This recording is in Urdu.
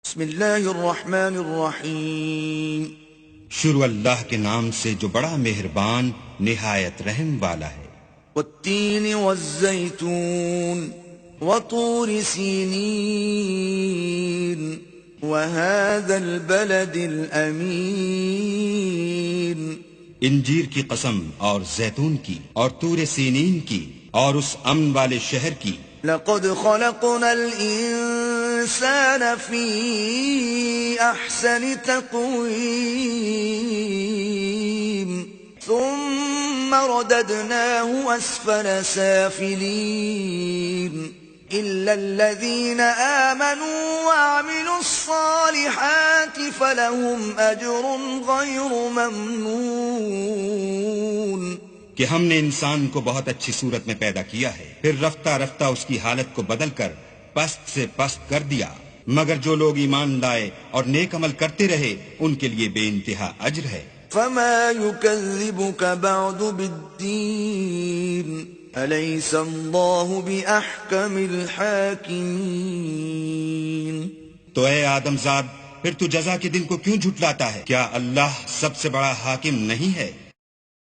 بسم اللہ الرحمن الرحیم شروع اللہ کے نام سے جو بڑا مہربان نہایت رحم والا ہے۔ والتین والزیتون وطور سینین وهذا البلد الامین۔ انجیر کی قسم اور زیتون کی اور طور سینین کی اور اس امن والے شہر کی۔ لقد خلقنا الانسان فی احسن تقویم ثم رددناه اسفل سافلین إلا الذين آمنوا وعملوا الصالحات فلهم أجر غير ممنون۔ کہ ہم نے انسان کو بہت اچھی صورت میں پیدا کیا ہے، پھر رفتہ رفتہ اس کی حالت کو بدل کر پست سے پست کر دیا، مگر جو لوگ ایمان لائے اور نیک عمل کرتے رہے ان کے لیے بے انتہا اجر ہے۔ فما يكذبك بعد بالدين أليس الله بأحكم الحاكمين۔ تو اے آدم زاد، پھر تو جزا کے دن کو کیوں جھٹلاتا ہے؟ کیا اللہ سب سے بڑا حاکم نہیں ہے؟